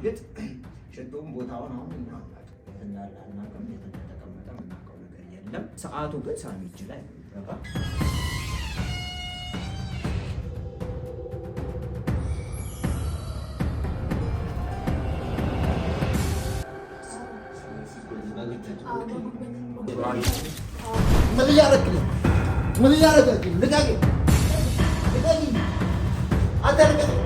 በእርግጥ ሽቶም ቦታውን አሁን እናውቃለን የተቀመጠ የምናውቀው ነገር የለም። ሰዓቱ ግን ሳሚ እጅ ላይ ገባ። ምን እያደረገ ልቀቂ አንተ ልቀቂ።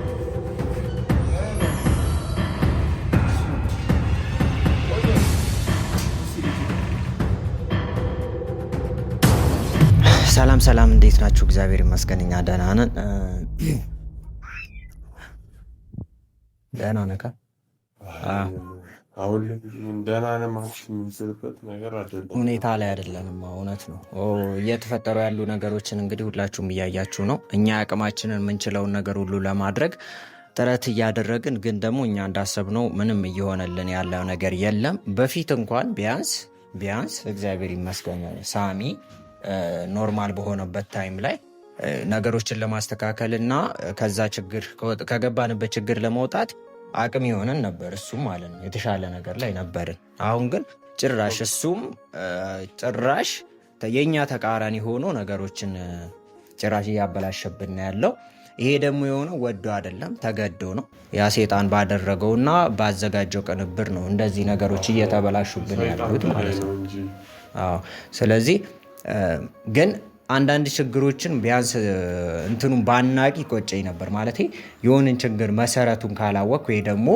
ሰላም ሰላም፣ እንዴት ናችሁ? እግዚአብሔር ይመስገን እኛ ደህና ነን። ደህና ነህ? አሁን ደህና ነህ ማለት የምንችልበት ነገር አይደለም፣ ሁኔታ ላይ አይደለንም። እውነት ነው። እየተፈጠሩ ያሉ ነገሮችን እንግዲህ ሁላችሁም እያያችሁ ነው። እኛ አቅማችንን የምንችለውን ነገር ሁሉ ለማድረግ ጥረት እያደረግን፣ ግን ደግሞ እኛ እንዳሰብነው ምንም እየሆነልን ያለው ነገር የለም። በፊት እንኳን ቢያንስ እግዚአብሔር ይመስገን ሳሚ ኖርማል በሆነበት ታይም ላይ ነገሮችን ለማስተካከል እና ከዛ ችግር ከገባንበት ችግር ለመውጣት አቅም የሆነን ነበር። እሱም ማለት ነው የተሻለ ነገር ላይ ነበርን። አሁን ግን ጭራሽ እሱም ጭራሽ የእኛ ተቃራኒ ሆኖ ነገሮችን ጭራሽ እያበላሸብን ያለው። ይሄ ደግሞ የሆነው ወዶ አይደለም ተገዶ ነው። ያ ሴጣን ባደረገውና ባዘጋጀው ቅንብር ነው እንደዚህ ነገሮች እየተበላሹብን ያሉት ማለት ነው። ስለዚህ ግን አንዳንድ ችግሮችን ቢያንስ እንትኑን ባናቂ ቆጨኝ ነበር ማለት የሆንን ችግር መሰረቱን ካላወቅ ወይ ደግሞ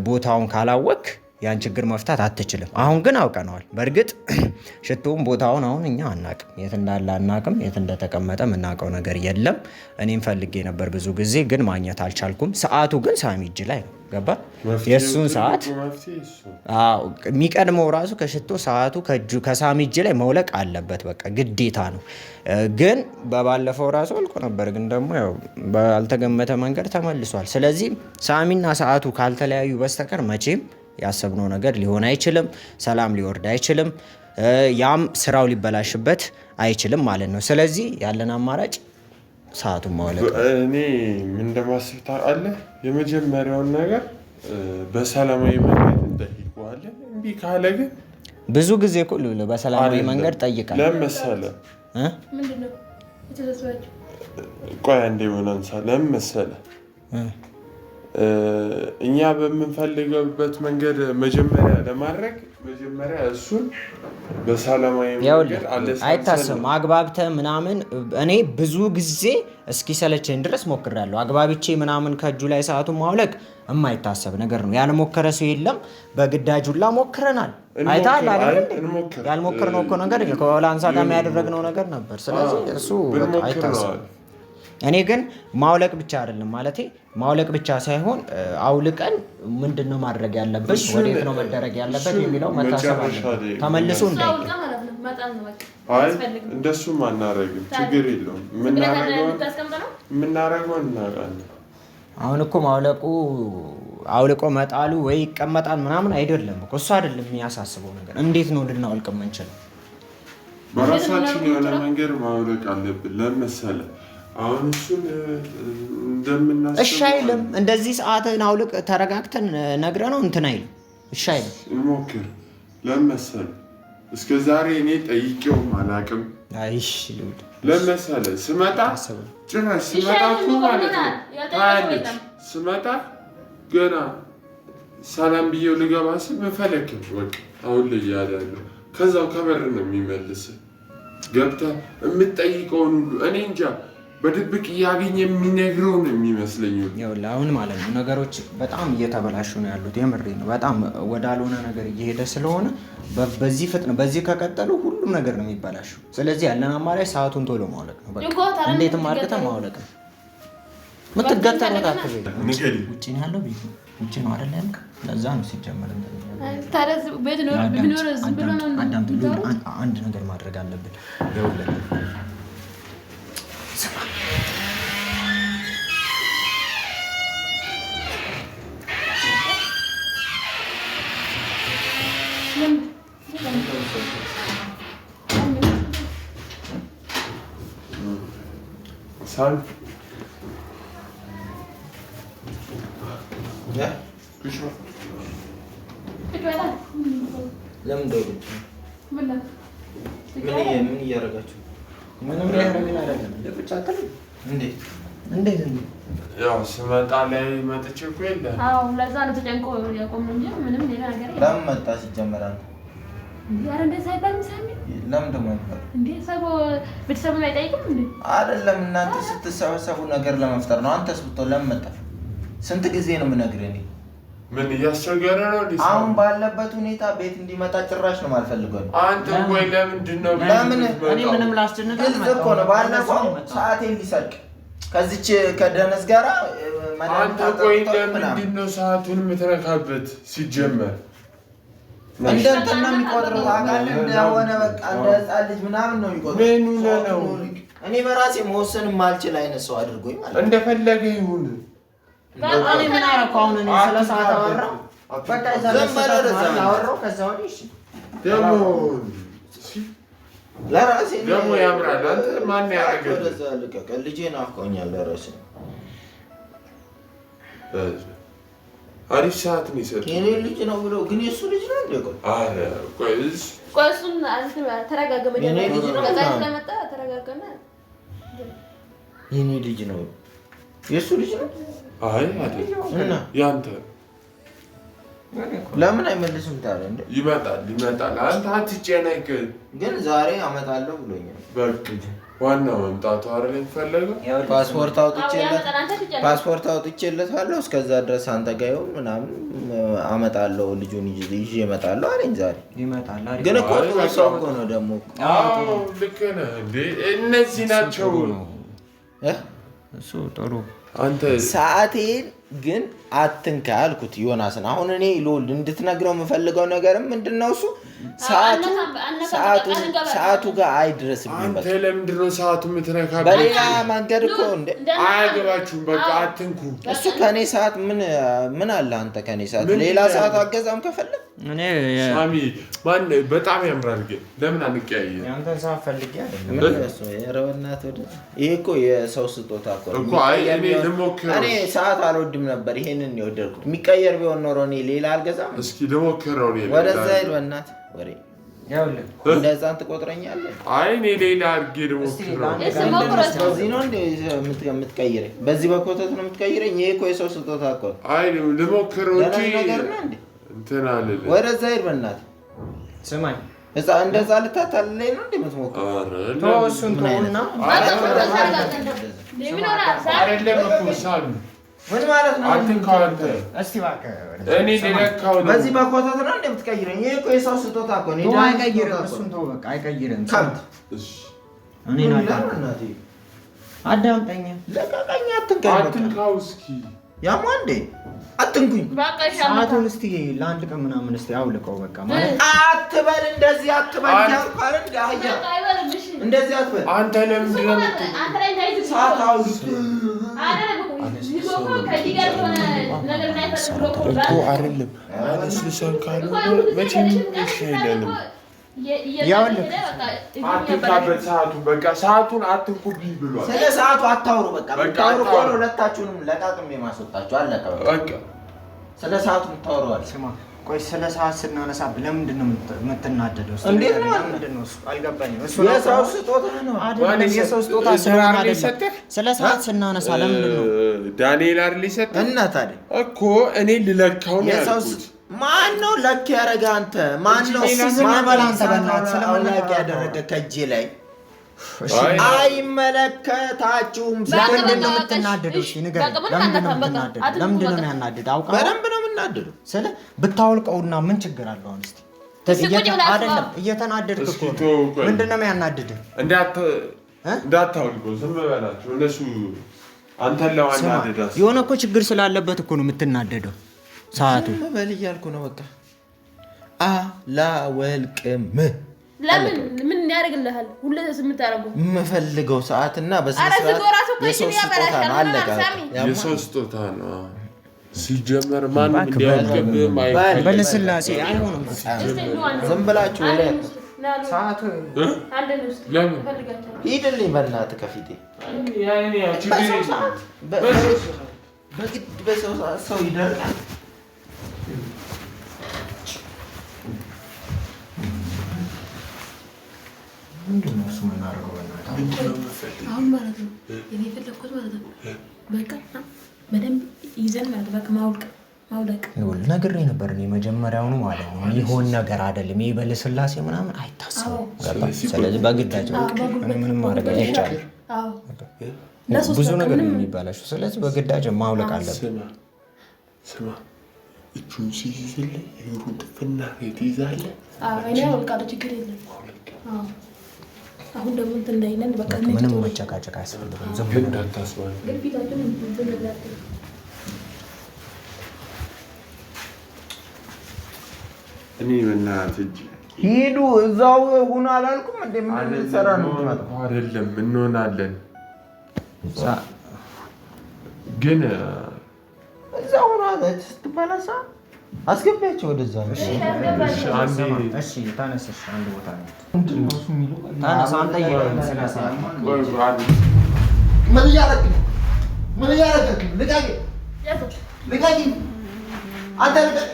ቦታውን ካላወቅ ያን ችግር መፍታት አትችልም። አሁን ግን አውቀነዋል። በእርግጥ ሽቶም ቦታውን አሁን እኛ አናቅም፣ የት እንዳለ አናቅም፣ የት እንደተቀመጠ የምናውቀው ነገር የለም። እኔም ፈልጌ ነበር ብዙ ጊዜ ግን ማግኘት አልቻልኩም። ሰዓቱ ግን ሳሚ እጅ ላይ ነው። ገባ? የእሱን ሰዓት የሚቀድመው ራሱ ከሽቶ ሰዓቱ ከሳሚ እጅ ላይ መውለቅ አለበት። በቃ ግዴታ ነው። ግን በባለፈው ራሱ አልቆ ነበር፣ ግን ደግሞ ያው ባልተገመተ መንገድ ተመልሷል። ስለዚህ ሳሚና ሰዓቱ ካልተለያዩ በስተቀር መቼም ያሰብነው ነገር ሊሆን አይችልም። ሰላም ሊወርድ አይችልም። ያም ስራው ሊበላሽበት አይችልም ማለት ነው። ስለዚህ ያለን አማራጭ ሰዓቱን ማውለቅ። እኔ ምን እንደማስብ ታውቃለህ? የመጀመሪያውን ነገር በሰላማዊ መንገድ እንጠይቀዋለን። እምቢ ካለ ግን ብዙ ጊዜ እኮ በሰላማዊ መንገድ ጠይቃል። ለምን መሰለህ? ቆይ አንዴ ሆነንሳ ለምን መሰለህ? እኛ በምንፈልገበት መንገድ መጀመሪያ ለማድረግ መጀመሪያ እሱን በሰላማዊ መንገድ አይታሰብም። አግባብተህ ምናምን እኔ ብዙ ጊዜ እስኪሰለቸኝ ድረስ ሞክሬያለሁ። አግባብቼ ምናምን ከእጁ ላይ ሰዓቱን ማውለቅ የማይታሰብ ነገር ነው። ያልሞከረ ሰው የለም። በግዳጅ ሁላ ሞክረናል። አይተሃል አይደል? ያልሞከርነው እኮ ነገር ከወላንሳ ጋር ያደረግነው ነገር ነበር። ስለዚህ እሱ አይታሰብም። እኔ ግን ማውለቅ ብቻ አይደለም ማለት ማውለቅ ብቻ ሳይሆን አውልቀን ምንድነው ማድረግ ያለበት፣ ወዴት ነው መደረግ ያለበት የሚለው መታሰብ አለበት። ተመልሶ እንዳይቀር እንደሱም አናረግም። ችግር የለውም። የምናረገው እናውቃለን። አሁን እኮ ማውለቁ አውልቆ መጣሉ ወይ ይቀመጣል ምናምን አይደለም እኮ እሱ አይደለም የሚያሳስበው ነገር። እንዴት ነው ልናወልቅ የምንችለው? በራሳችን የሆነ መንገድ ማውለቅ አለብን። ለምሳሌ አሁን እሱን እንደምናስበው እሺ አይልም። እንደዚህ ሰዓትን አውልቅ ተረጋግተን ነግረነው እንትን አይልም። እሺ አይልም። እንሞክር። ለምሳሌ እስከ ዛሬ እኔ ጠይቄውም አላውቅም። አይሽ ለምሳሌ ስመጣ ጭራሽ ስመጣ እኮ ማለት ነው ታያለች። ስመጣ ገና ሰላም ብዬው ልገባ ስል መፈለክም በቃ አሁን ላይ ያለው ከዛው ከበር ነው የሚመልስ። ገብተህ የምትጠይቀውን ሁሉ እኔ እንጃ በድብቅ እያገኘ የሚነግረው ነው የሚመስለኝ። ይኸውልህ አሁን ማለት ነው ነገሮች በጣም እየተበላሹ ነው ያሉት። የምሬ ነው። በጣም ወዳልሆነ ነገር እየሄደ ስለሆነ በዚህ ፍጥነት በዚህ ከቀጠሉ ሁሉም ነገር ነው የሚበላሸው። ስለዚህ ያለን አማራጭ ሰዓቱን ቶሎ ማውለቅ ነው። በቃ እንዴትም አድርገህ ማውለቅ ነው። የምትገተሩት አትበይ። ውጭ ነው ያለው፣ ቤት ነው ውጭ ነው አይደል ያልክ? ለዛ ነው ሲጀመር አንድ ነገር ማድረግ አለብን። ይኸውልህ Sen? Ne? Güç var. ለምን ደውል? ምን እያደረጋችሁ? ምንም ያደረግን አይደለም። ለብቻ አይደለም እንዴ? እንዴት እንዴ? ያው ስመጣ ላይ መጥቼ እኮ የለም። አዎ ለዛ ነው ተጨንቆ ያቆምነው እንጂ ምንም ሌላ ነገር የለም። ለምን መጣ ሲጀመር አንተ? ያረ እንደዛ አይባልም ሳሚ። ለምን ደግሞ አይባልም እንዴ? ሰው ቤተሰብን አይጠይቅም እንዴ? አይደለም እናንተ ስትሰበሰቡ ነገር ለመፍጠር ነው። አንተስ ብትሆን ለምን መጣ? ስንት ጊዜ ነው የምነግርህ እኔ? ምን እያስቸገረ ነው? አሁን ባለበት ሁኔታ ቤት እንዲመጣ ጭራሽ ነው የማልፈልገው። አንተ ቆይ ለምንድን ነው? ለምን እኔ ምንም ላስጨንቅ ግልጽ እኮ ነው። ባለፈው ሰዓቴን ሊሰርቅ ከዚች ከደነስ ጋራ አንተ ቆይ ለምንድን ነው ሰዓቱን የምትነካበት? ሲጀመር እንደ እንትን ነው የሚቆጥረው ታውቃለህ። እንደሆነ በቃ እንደ ሕፃን ልጅ ምናምን ነው የሚቆጥረው። ምን ነው? እኔ በራሴ መወሰን የማልችል አይነት ሰው አድርጎኝ ማለት ነው። እንደፈለገ ይሁን። እኔ ምን አደረኩ? አሁን እኔ ስለ ሰዓት አወራሁ። በቃ አወራሁ። ከዛ ወዲህ እሺ ደግሞ ለራሴ ደግሞ ያምራል። አንተ ማን ያደረገው? ወደዛ ልቀቅ። ልጄ ናፍቆኛል። ለራሴ አሪፍ ሰዓት ነው የሰጠው። የኔ ልጅ ነው ብሎ ግን የእሱ ልጅ ነው እንዴ? አረ ቆይ እሱን ተረጋጋ። መጀመሪያ ልጅ ነው ከዛ ስለመጣ ተረጋጋና የኔ ልጅ ነው የእሱ ልጅ ነው። አይ አይደል ያንተ ለምን አይመልስም ታዲያ? እንዴ ይመጣል። አንተ አትጨነቅ። ግን ዛሬ አመጣለሁ ብሎኛል። በቃ ዋናው መምጣቱ አይደል የሚፈለገው? ፓስፖርት አውጥቼለታለሁ። እስከዛ ድረስ አንተ ጋር ይሁን ምናምን አመጣለሁ። ልጁን ይዤ እመጣለሁ አለኝ ዛሬ ይመጣል። ግን እኮ ሰው እኮ ነው ደግሞ። አዎ ልክ ነህ እንዴ። እነዚህ ናቸው እሱ ጥሩ አንተ ሰዓቴን ግን አትንካ አልኩት ዮናስን። አሁን እኔ ሎል እንድትነግረው የምፈልገው ነገርም ምንድነው እሱ ሰዓቱ ጋር አይድረስብኝ። አንተ ለምንድን ነው ሰዓቱ የምትነካበት? በሌላ መንገድ እኮ እንደ አያገባችሁም። በቃ አትንኩ። እሱ ከኔ ሰዓት ምን አለ? አንተ ከኔ ሰዓት ሌላ ሰዓት አገዛም ከፈለግ እኔ ሳሚ ማን በጣም ያምራል። ግን ለምን አንቀያየም? ያንተን ሰዓት ፈልጌ አይደለም። ይሄ እኮ የሰው ስጦታ እኮ። እኔ ሰዓት አልወድም ነበር። ይሄንን የወደድኩት የሚቀየር ቢሆን ኖሮ እኔ ሌላ አልገዛም። እስኪ ልሞክረው። ወደዛ ሄድ በእናትህ ወሬ እንደ ህፃን ትቆጥረኛለህ። አይ እኔ ሌላ አድርጌ ልሞክረው። በዚህ ነው እንደ የምትቀይረኝ? በዚህ በኮተት ነው የምትቀይረኝ? ይሄ እኮ የሰው ስጦታ እኮ። አይ ልሞክረው እንጂ ነገር ነው እንዴ? እንትን አለልህ። ወደዛ ሄድ በእናትህ። ስማኝ እንደዛ ልታታልለኝ ነው እንዴ የምትሞክረው? ተው እሱን ተውና አይደለም እኮ ሳሚ ምን ማለት ነው? አትንካው አንተ። እስቲ እባክህ እኔ ልነካው ነው። በዚህ በኮተት ነው እንደ የምትቀይረኝ? ይሄ እኮ የሰው ስጦታ እኮ ነው። አይቀይርም። እሱን ተው በቃ አይቀይርም። እሺ እኔን አዳምጠኝ። ለቀቀኝ። አትንካው እስኪ ያማ እንዴ አትንኩኝ። ሰዓቱን እስቲ ለአንድ ቀን ምናምን እስቲ አውልቀው በቃ ማለት አትበል። እንደዚህ አትበል። ያልኳል እንዴ አያ እንደዚህ አትበል። አንተ ለምንድን ነው ሰዓት አውልቅ እኮ አይደለም። አለስልሳን ካልሆነ መቼም አይሻለንም። አትንካበት ሰዓቱን። በቃ ሰዓቱን አትንኩብኝ ብሏል። ስለ ሰዓቱ አታውሩ። በቃ ብታውሩ እኮ ነው ሁለታችሁንም ለቃቅም የማስወጣችሁ። አለቀ በቃ። ስለ ሰዓቱ ታወራዋል። ስማ ቆይ ስለ ሰዓት ስናነሳ ለምንድን ነው የምትናደደው? እንዴት ነው? ምንድን ነው እሱ? አልገባኝም። እሱ የሰው ስጦታ ነው አይደል? የሰው ስጦታ ስለሆነ አይደል? ስለ ሰዓት ስናነሳ ለምንድን ነው ዳንኤል አይደል የሰጠህ? እና ታዲያ እኮ እኔ ልለካው ነው ያልኩት። ማን ነው ለክ ያደረገ? አንተ ማን ነው? አንተ በእናትህ ስለማላውቅ ያደረገ ከእጄ ላይ አይመለከታችሁም። ለምንድን ነው የምትናደደው? እሺ ንገረኝ። ለምንድን ነው የምትናደደው? ለምንድን ነው የሚያናድደው? አውቃለሁ። በደንብ ነው የምናደደው። ስለ ብታወልቀውና ምን ችግር አለው? አሁን እስቲ አይደለም እየተናደድክ እኮ ነው። ምንድን ነው የሚያናድድህ? እንዳታወልቀው ዝም በላቸው እነሱ አንተን ለማናደድ የሆነ እኮ ችግር ስላለበት እኮ ነው የምትናደደው። ሰዓቱ በል እያልኩ ነው በቃ አላወልቅም። ለምን ምን ያደርግልሃል? ሁሌ ስምንት ያደርጉ የምፈልገው ሰዓትና በስነ ስርዓት የሰው ስጦታ ነው። አለቀ። የሰው ስጦታ ነው ሲጀመር። ማንም እንዲያውቅብህም አይፈልግም። በለስላሴ አይሆንም። ዝም ብላችሁ ወሬ ሰዓቱ ለምን ሂድልኝ በእናትህ ከፊቴ። በግድ በሰው ሰዓት ሰው ይደርቃል። የምናደርገው? አሁን ማለት ነው እኔ የፈለኩት ማለት ነው በቃ በደንብ ይዘን ማለት በቃ ማውለቅ ነግሬ ነበር እኔ መጀመሪያውኑ ማለት ነው። ይሆን ነገር አይደለም ይሄ በለስላሴ ምናምን አይታሰብም። ስለዚህ በግዳጅ ምንም ማድረግ አይቻልም። ብዙ ነገር ነው የሚባላችሁ። ስለዚህ በግዳጅ ማውለቅ አለብን። ስማ እጁን ሲይዝልህ ይሁን ጥፍና ትይዛለህ። እኔ አውልቃለሁ፣ ችግር የለም። አሁን ደግሞ እንትን እንዳይለን በቃ ምንም መጨቃጨቅ አያስፈልግም። ዝም ብለህ እንዳታስባል። እኔ በእናትህ እጅ ሂዱ እዛው ሁኑ አላልኩም እንዴ? ምን ሰራ ነው አይደለም እንሆናለን ግን እዛው ሁኑ ስትባላሳ አስገቢያቸው ወደዛ ነው። እሺ ታነስሽ አንድ ቦታ ነው ታነስ አንተ ስለሳ ምን እያደረግህ ልቀቂ አንተ ልቀቂ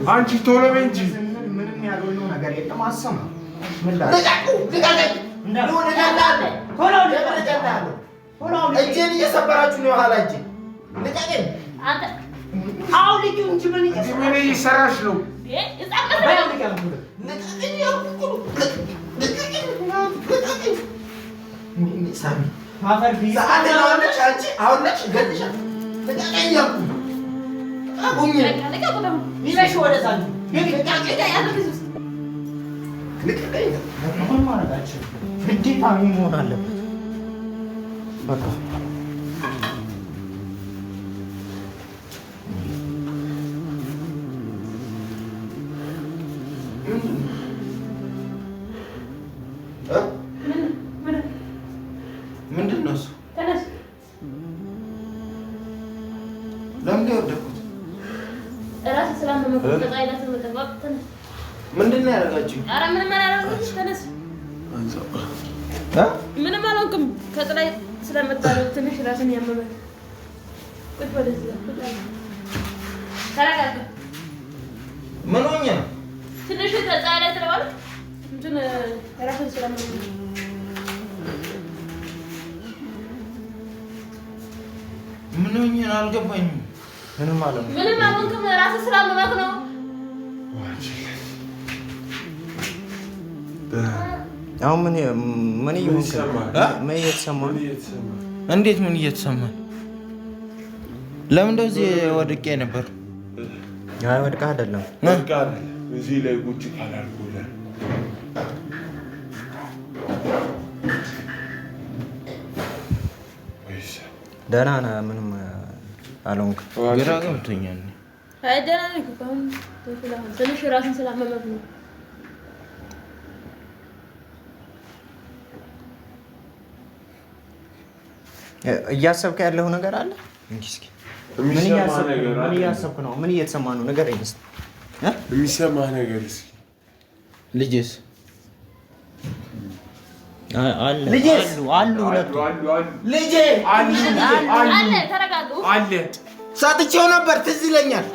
አንቺ ቶሎ በይ እንጂ ምንም ያልሆነው ነገር የለም። አሰማ እጄን እየሰበራችሁ ነው። ኋላ እጄ ምን እየሰራሽ ነው? ግዴታ መሆን አለበት። በቃ ምንድን ነው እሱ? ለምን ወደኩት? ምንድን ነው ያደረጋችሁ? ኧረ ምንም አላደረግም። ተነስ። ምንም አላውቅም። ከጥላይ ስለመጣ ነው ትንሽ ራስን ያመመኝ። ቁጭ ወደዚህ ተረጋጋ። ምን ሆኜ ነው? ትንሽ ከፀሐይ ላይ ስለዋልክ እንትን ራስን ስለማመመኝ ምን ሆኜ ነው? አልገባኝም። ምንም አለው ምንም አልሆንክም። ራስን ስላመመህ ነው። አሁን ምን እየተሰማ እንዴት ምን እየተሰማ? ለምን እንደዚህ ወድቄ ነበር? አይ ወድቀህ አይደለም። እዚህ ላይ ቁጭ ካላልኩልህ ደህና ነህ? ምንም አልሆንክም። ግራ ገብቶኛል። አይ ደህና ነኝ እኮ አሁን ትንሽ ራስን ስላመመህ ነው። እያሰብክ ያለው ነገር አለ? እስኪ ምን እያሰብክ ነው? ምን እየተሰማ ነው? ነገር አይደስ የሚሰማህ ነገር እስኪ ልጅስ አለ አሉ ሁለቱ ልጄ አለ ተረጋጉ። አለ ሰጥቼው ነበር። ትዝ ይለኛል።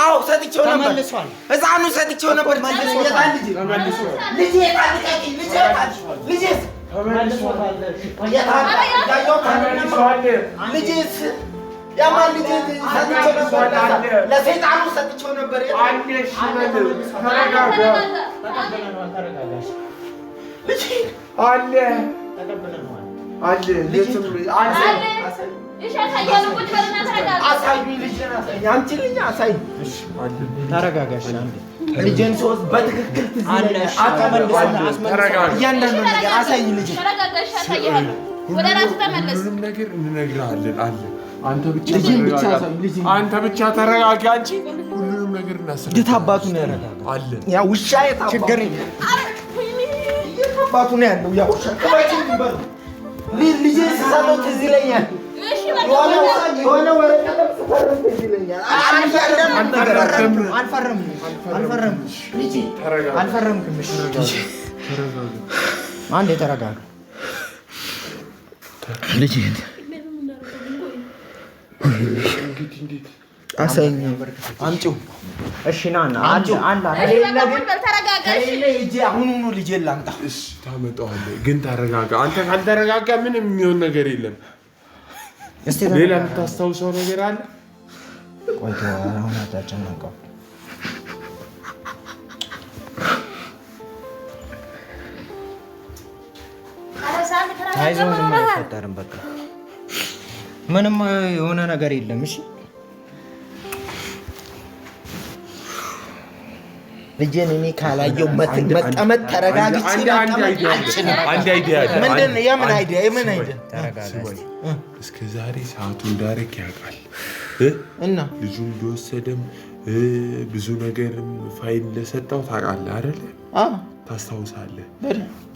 አዎ ሰጥቼው ነበር። ተመልሷል። ህፃኑ ሰጥቼው ነበር። ተመልሷል። ልጄ ታልቀቂ ልጄ ልጄስ ልጄስ ያማን ልጄ ሰጥቼው ነበር። ለሰይጣኑ ሰጥቼው ነበር። አለ ተረጋጋሽ። ልጄን ሶስት በትክክል እያንዳንዱ ነገር አሳይ። ልጄ ወደ ራስህ ተመለስ። ሁሉም ነገር እንነግርሃለን። አለ አንተ ብቻ ተረጋጋ እንጂ ሁሉንም ነገር እናስረዳለን። የት አባቱ ነው ያለው? አለ ያ ውሻ ችግር የት አባቱ ነው ያለው? ያ ውሻ ልጄ ሲሰጠው ትዝ ይለኛል። የሆነ ወረቀት ትዝ ይለኛል። አንዴ ተረጋጋ። ልጅህን አሳይኝ አምጪው እሺ ና አሁኑኑ ልጄን ላምጣ እሺ ታመጣዋለህ ግን ተረጋጋ አንተ ካልተረጋጋ ምንም የሚሆን ነገር የለም ሌላ የምታስታውሰው ነገር አለ ቆይቶ አሁን አታጨናንቀው አይዞህ አይፈጠርም በቃ ምንም የሆነ ነገር የለም እሺ ልጄን እኔ ካላየው መቀመጥ ተረጋግቼ አንድ አይዲያ ምንድን ነው የምን አይዲያ እስከ ዛሬ ሰዓቱን ዳይሬክት ያውቃል እና ልጁ እንደወሰደም ብዙ ነገርም ፋይል እንደሰጠው ታውቃለህ አይደል ታስታውሳለህ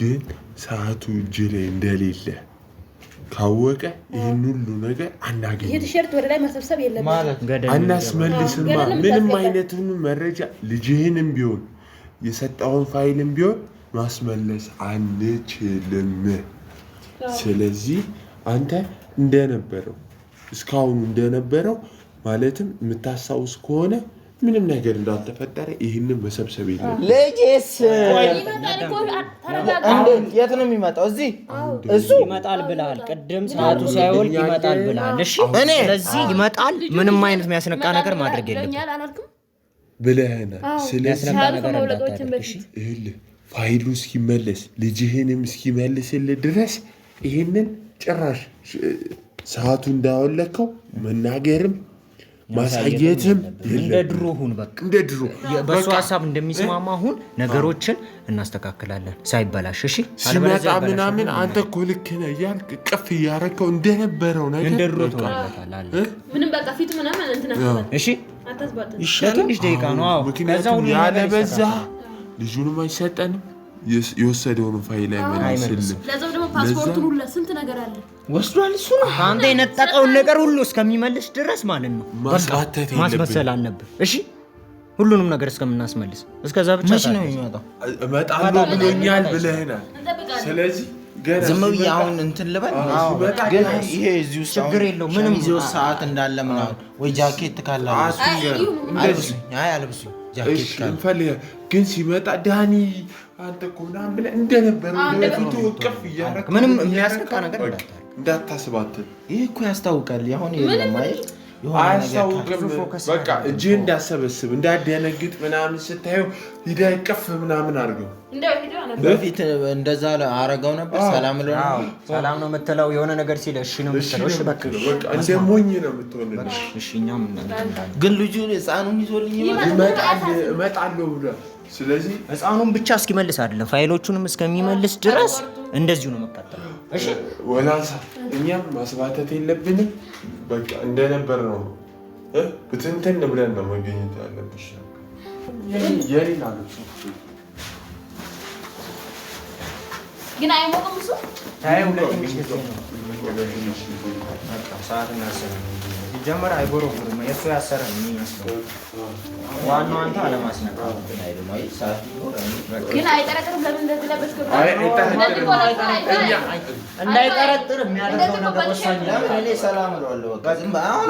ግን ሰዓቱ እጅ ላይ እንደሌለ ካወቀ ይህን ሁሉ ነገር አናገኝም። ይሄ ቲሸርት ወደ ላይ መሰብሰብ የለበትም ማለት አናስመልስማ ምንም አይነቱን መረጃ ልጅህንም ቢሆን የሰጠውን ፋይልም ቢሆን ማስመለስ አንችልም። ስለዚህ አንተ እንደነበረው እስካሁን እንደነበረው ማለትም የምታስታውስ ከሆነ ምንም ነገር እንዳልተፈጠረ ይህንን መሰብሰብ የለም። ልጄስ የት ነው የሚመጣው? እሱ ይመጣል ብለሃል። ቅድም ሰዓቱ ሳይሆን ይመጣል ብለሃል። እሺ ስለዚህ ይመጣል። ምንም አይነት የሚያስነቃ ነገር ማድረግ የለብንም ብለህናል። ስለዚህ ፋይሉ እስኪመለስ ልጅህንም እስኪመልስልህ ድረስ ይህንን ጭራሽ ሰዓቱ እንዳወለከው መናገርም ማሳየትም እንደ ድሮ ሁን በቃ እንደ ድሮ በሱ ሐሳብ እንደሚስማማ ሁን ነገሮችን እናስተካክላለን ሳይበላሽ እሺ ሲመጣ ምናምን አንተ እኮ ልክ ነህ እያልክ ቅፍ እያደረከው እንደነበረው ነገር እንደ ድሮ ትሆንበታለህ ምንም በቃ ፊት ምናምን እንትና እሺ አታስባጥ ትንሽ ደቂቃ ነው ምክንያቱም ያለበዛ ልጁንም አይሰጠንም የወሰደውን ፋይል አይመልስልም ለዛው ደግሞ ፓስፖርቱን ሁሉ ስንት ነገር አለ ወስዷል እሱ ነው አንተ የነጠቀውን ነገር ሁሉ እስከሚመልስ ድረስ ማለት ነው ማስመሰል አለብህ እሺ ሁሉንም ነገር እስከምናስመልስ እስከዛ ብቻ ነው የሚመጣው እመጣለሁ ብሎኛል ብለህናል ስለዚህ ዝም ብዬ አሁን እንትን ልበል ግን ይሄ እዚህ ውስጥ ችግር የለው ምንም ይዘው ሰዓት እንዳለ ምናምን ወይ ጃኬት ካለ አልብሱኝ ጃኬት ካለ ግን ሲመጣ ዳኒ አንተ እኮ ምናምን ብለህ እንደነበረው በፊቱ ወቅፍ እያደረክ ምንም የሚያስነቃ ነገር እንዳታስባት ይሄ እኮ ያስታውቃል አሁን የለም አይደል አያስታውቅም በቃ እጅህ እንዳሰበስብ እንዳደነግጥ ምናምን ስታየው ሂደህ ቅፍ ምናምን አድርገው በፊት እንደዛ አረጋው ነበር ሰላም ነው የምትለው የሆነ ነገር ሲል እሺ ነው የምትለው እሺ በቃ እንደ ሞኝ ነው የምትሆንልህ እሺ እኛም ግን ልጁ ህፃኑን ይዞልኝ እመጣለሁ ብሏል ስለዚህ ህፃኑን ብቻ እስኪመልስ አይደለም ፋይሎቹንም እስከሚመልስ ድረስ እንደዚሁ ነው መቀጠለው እሺ ወላንሳ እኛም ማስባተት የለብንም በቃ እንደነበር ነው ብትንትን ብለን ነው መገኘት ያለብሽ የኔ ማለት ግን አይሞቅም እሱ ታየው ለትንሽ ጊዜ ነው ሰዓት እናሰራለን ጀመር አይጎረጉርም የሱ ያሰረ ነው የሚመስለው ዋናው አንተ አለማስነካት ግን አይጠረጥርም ለምን እንደዚህ ለበስከ እንዳይጠረጥር የሚያደርገው ነገር ወሳኝ ነው እኔ ሰላም እለዋለሁ በቃ ዝም አሁን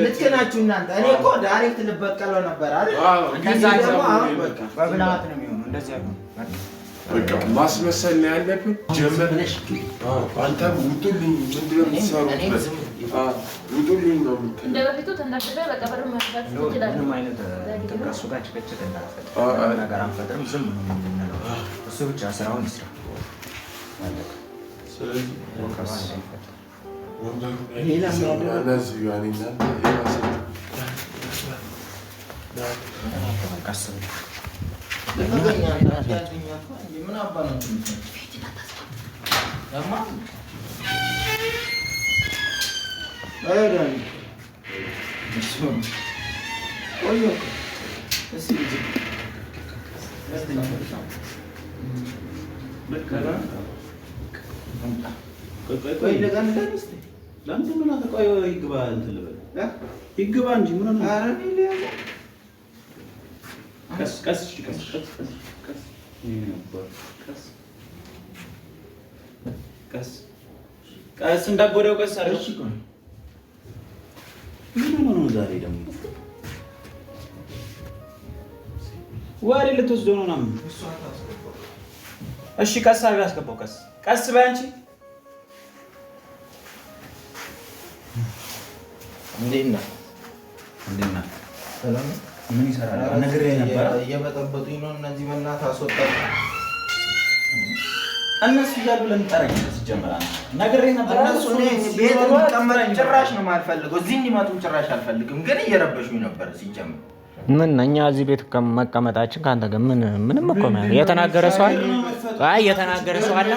ልክ ናችሁ እናንተ እኔ እኮ ዳይሬክት ልበቀለው ነበር አይደል እንደዛ ደግሞ አሁን በቃ በብልሃት ነው የሚሆነው እንደዚህ አይሆንም በቃ ማስመሰል ነው ያለብን ጀመርሽ አንተም ውጡልኝ ምንድነው የምትሰሩት ውጡልኝ ነው እንደ በፊቱ ተናደደ በቃ በርም ማስባት ይችላል ምንም አይነት ተቀሱ ጋር ጭቅጭቅ እንዳፈጠር ነገር አንፈጥርም ዝም ነው የምንለው እሱ ብቻ ስራውን ይስራ ስለዚህ ሌላ እነዚህ ያኔና ቀስ ምን አባ ነው ለማ አይደል እሱ ቆዮ እሺ በቃላ ቆይ ለጋን ለንስቲ ለምን ምን አተቆይ ይግባ እንትን ልበል ይግባ እንጂ ምን ነው አረኔ ሊያ ቀስ ቀስ ቀስ ቀስ እንዳጎደው ቀስ አድርግ። እሺ ቆይ ምን ነው ዛሬ ደግሞ ወሬ ልትወስደው ነው ምናምን? እሺ ቀስ አድርግ አስገባው። ቀስ በይ አንቺ። እንዴት ነህ? ሰላም ነው? ምን ይሰራል? ነግሬህ ነበር። እየበጠበጡኝ ነው እነዚህ በእናትህ አስወጣኝ። እነሱ እያሉ ለምን ጠረኝ? ሲጀመር ነግሬህ ነበር። እነሱ ቤት እንዲቀመጥ ጭራሽ ነው የማልፈልገው። እዚህ እንዲመጡ ጭራሽ አልፈልግም፣ ግን እየረበሹኝ ነበር ሲጀመር። ምን እኛ እዚህ ቤት መቀመጣችን ከአንተ ጋር ምንም እኮ ነው። የተናገረ ሰው አለ? አይ የተናገረ ሰው አለ?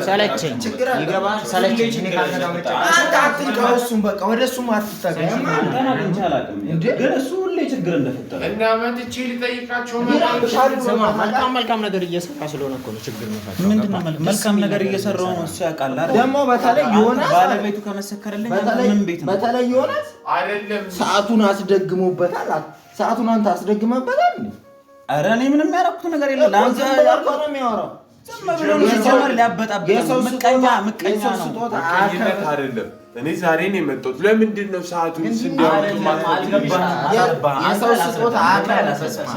ሰለቸኝ፣ ይገባል? ሰለቸኝ። እኔ ካንተ ጋር መጫወት አንተ አትንካው፣ እሱን በቃ ወደ እሱም አትጠጋም። አንተና እንጂ አላውቅም፣ ግን እሱ ሁሌ ችግር እንደፈጠረ እና መጥቼ ልጠይቃቸው መልካም ነገር እየሰራ ስለሆነ እኮ ነው ችግር ነው። ምንድነው መልካም ነገር እየሰራው ነው እሱ ያውቃል አይደል? ደግሞ በተለይ ዮናስ ባለቤቱ ከመሰከረልኝ ምን ቤት ነው? በተለይ ዮናስ አይደለም ሰዓቱን አስደግሞበታል። ሰዓቱን አንተ አስደግመበታል እንዴ? ኧረ እኔ ምንም ያደረኩት ነገር የለም። ለአንተ ያልኩህ ነው የሚያወራው። ዝም ብሎ ሲጀመር ሊያበጣብጥ ምቀኛ ነው። አይደለም እኔ ዛሬ ነው የመጣሁት። ለምንድን ነው ሰዓቱን ሲያወጡ ማለት የሰው ስጦታ አላሰስማ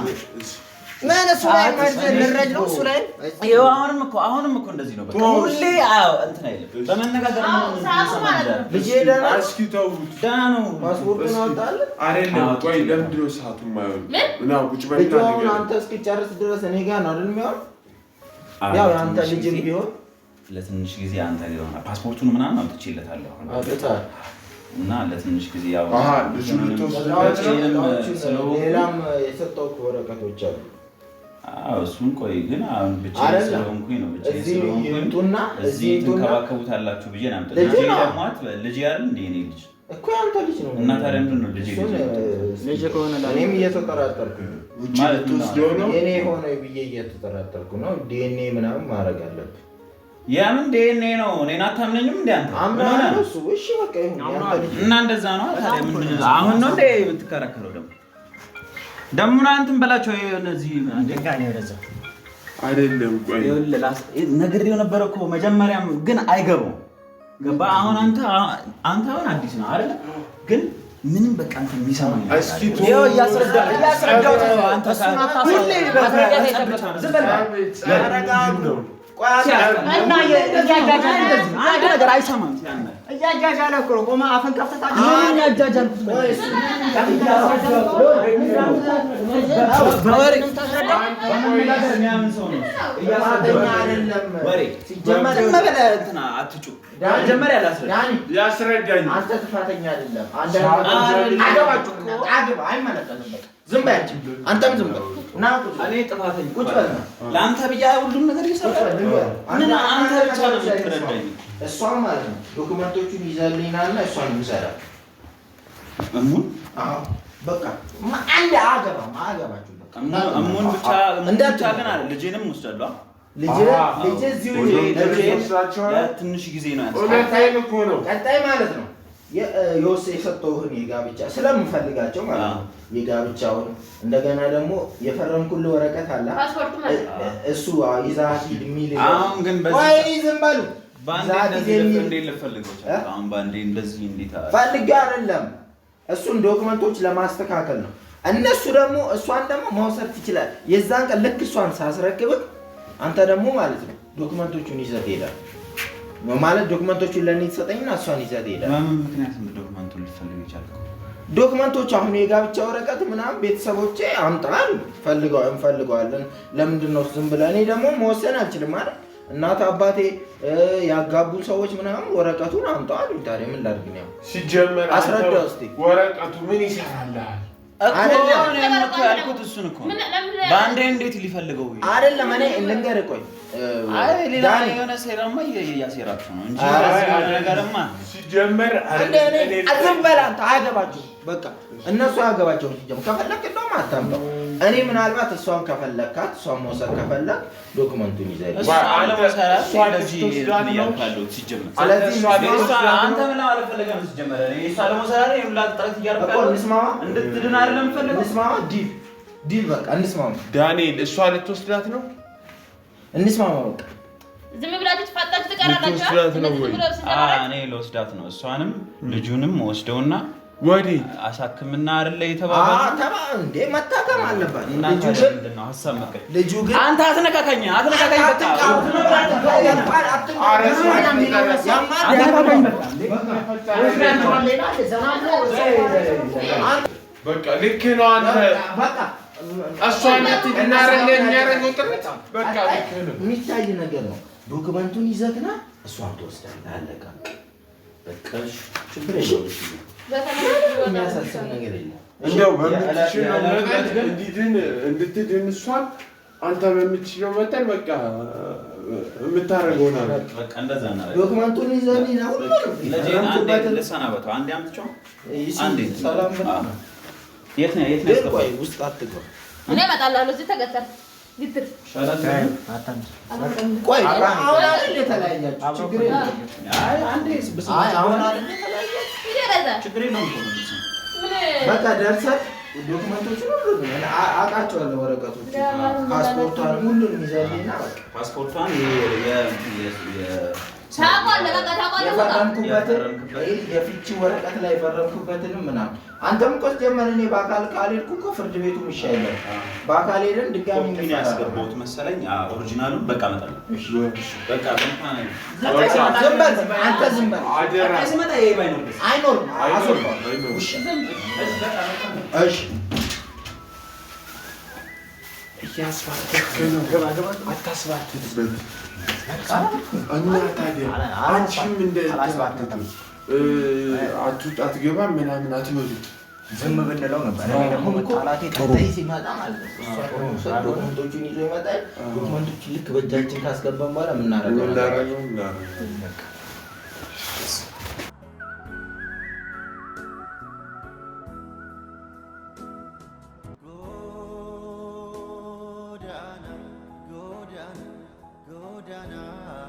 ምን እሱ ላይ ልረጅ ነው እሱ ላይ ይኸው አሁንም እኮ እንደዚህ ነው። በቃ ሁሌ እንትን አይልም። በመነጋገር ነው ልጄ ደህና እስኪ ተውት። ደህና ነው። ፓስፖርቱን አወጣለህ አይደለም? ቆይ ለምንድን ነው ሰዓቱን የማይሆን? እና ቁጭ በልና ልጅ አንተ እስኪጨርስ ድረስ እኔ ጋር ነው አይደል የሚሆን? ያው አንተ ልጅም ቢሆን ለትንሽ ጊዜ አንተ ጋር ፓስፖርቱን ምናምን አውጥቼለታለሁ አውጥተሃል እና ለትንሽ ጊዜ ያው ልጁ ሌላም የሰጠው ወረቀቶች አሉ። እሱን ቆይ ግን አሁን ብቻ ስለሆንኩኝ ነው እዚህ ትንከባከቡታላችሁ ብዬ ነው ልጅ ያለ እንደ እኔ ልጅ እኮ ያንተ ልጅ ነው እና ታዲያ ምንድን ነው ልጅ ከሆነ እኔም እየተጠራጠርኩኝ ነው የኔ ሆነ ብዬ እየተጠራጠርኩ ነው። ዲኤንኤ ምናምን ማድረግ አለብህ። ያምን ዲኤንኤ ነው። እኔን አታምነኝም እንዴ አንተ? አምናለሁ እሱ እሺ በቃ ይሁን ያንተ ልጅ እና እንደዛ ነው። ታዲያ ምንድን ነው አሁን ነው እንዴ የምትከራከረው? ደግሞ አንተም በላቸው እነዚህ አንደጋኔ ወደዛ አይደለም? ቆይ ነግሬው ነበር እኮ መጀመሪያም፣ ግን አይገባው ገባ። አሁን አንተ አሁን አዲስ ነው አይደል? ግን ምንም በቃ አንተ የሚሰማኝ እስኪ ይኸው እያስረዳው አንተ ሁሌ ዝም በል እና አንድ ነገር አይሰማም። እያጃጃለ እኮ ነው። ቆማ አፈን ከፍተታ ምን ያጃጃልኩት አንተ ጥፋተኛ አይደለም። ዝም በል አንተም ዝም በል እና እኔ ጥፋተኛ ቁጭ በል ለአንተ ብቻ ሁሉም ነገር ይሰራል። ምን አንተ ብቻ ነው የምትረዳኝ? እሷን ማለት ነው ዶክመንቶቹን ይዘልኝና እሷን እንሰራ እሙን በቃ አንድ አገባችሁ በቃ እሙን ብቻ ግን አለ ልጄንም ወስዳለሁ። ልጄ እዚሁ ትንሽ ጊዜ ነው እውነታዬን እኮ ነው። ቀጣይ ማለት ነው የሰጠሁህን የጋብቻ ስለምፈልጋቸው ማለት ነው የጋብቻውን እንደገና ደግሞ የፈረምኩልህ ወረቀት አለ እሱ ይዘሀት ሂድ የሚል አሁን ግን ዝም በሉ ፈልጌ አይደለም እሱን ዶክመንቶች ለማስተካከል ነው። እነሱ ደግሞ እሷን ደግሞ መውሰድ ትችላለህ። የዛን ቀን ልክ እሷን ሳስረክብህ አንተ ደግሞ ማለት ነው ዶክመንቶቹን ይዘህ ትሄዳለህ ማለት ዶክመንቶቹን ለኔ ትሰጠኝና እሷን ይዘህ ትሄዳለህ። በምን ምክንያት ነው ዶክመንቱን ልትፈልግ የቻልከው? ዶክመንቶች አሁን የጋብቻ ወረቀት ምናምን ቤተሰቦቼ አምጣን እንፈልገዋለን። ለምንድን ነው ዝም ብለህ? እኔ ደግሞ መወሰን አልችልም ማለት እናት አባቴ ያጋቡ ሰዎች ምናምን ወረቀቱን አምጣው። ታዲያ ምን ላድርግ ነው? ሲጀመር አስረዳው እስቲ ወረቀቱ ምን ይሰራልሃል? ያልኩት እሱን እኮ በአንዴ እንዴት ሊፈልገው አይደለም። እኔ ልንገርህ ቆይ ሌላ የሆነ ሴራማ እያሴራችሁ ነው እንጂ ነገርማ ሲጀመር ዝም በል አንተ። አያገባችሁም በቃ እነሱ አያገባቸውም ሲጀምር። ከፈለክ እንደውም አታምጣው። እኔ ምናልባት እሷን ከፈለካት እሷን መውሰድ ከፈለክ ዶክመንቱን ይዘህ ዳንኤል እሷ ልትወስዳት ነው። እንስማማ በቃ ዝም ብላችሁ ተፋጣችሁ ተቀራራችሁ እኔ ልወስዳት ነው እሷንም ልጁንም ወስደውና ወዲ አሳክምና አይደለ የተባባለው እንዴ መታከም አለባት ልጁ ግን ነው ሐሳብ መከኝ ልጁ ግን አንተ አትነካካኝ በቃ ልክ ነው አንተ በቃ እሷን ትናረለ የሚያረጋው ጥረት በቃ ልክ ነው የሚታይ ነገር ነው ዶክመንቱን ይዘትና እሷን ትወስዳለህ አለቃ በቃ ችግር የለውም የሚያሳስብ ነገር የለም እንደው በምትችለው ነገር እንድትድን እሷን አንተ በምትችለው መጠን በቃ የምታረገው ነገር በቃ እንደዛ ነው ዶክመንቱን ይዘህ ነው ለጄን አንዴ ለሰናበተው አንዴ አምጥቼው አንዴ ሰላም በጣም የት ነው ያስገባው ውስጥ አትገባ እኔ እመጣለሁ እዚህ ተገተር ግትር ቆይ አሁን አይደል የተለያያችሁ ችግር የለም አንዴ አሁን አይደል የተለያያችሁ ችግር የለውም በቃ ደርሰህ ዶክመንቶቹን ሁሉ አውቃቸዋለሁ ወረቀቶች ፓስፖርቷን ሁሉንም ይዘህልኝና በቃ ፓስፖርቷን የፍቺ ወረቀት ላይ የፈረምኩበትንም ምናምን አንተም እኮ ጀመር እኔ በአካል ካልሄድኩ እኮ ፍርድ ቤቱ ይሻላል በአካል ሄደን ድጋሚ ምን ያስገባሁት መሰለኝ ኦሪጂናሉን በቃ መጣለሁ በቃ አንተ ዝም በል አደራ ሲመጣ ይሄ ባይኖር አይኖርም እሺ እና ታዲያ አንቺም እንደ አትገባ ምናምን አትበሉት ዝም ብንለው ነበር ደግሞ ጣላቴ ተጠይ ሲመጣ ማለት ነው ዶክመንቶቹን ይዞ ይመጣል ዶክመንቶቹን ልክ በእጃችን ካስገባን በኋላ የምናደርገው Godana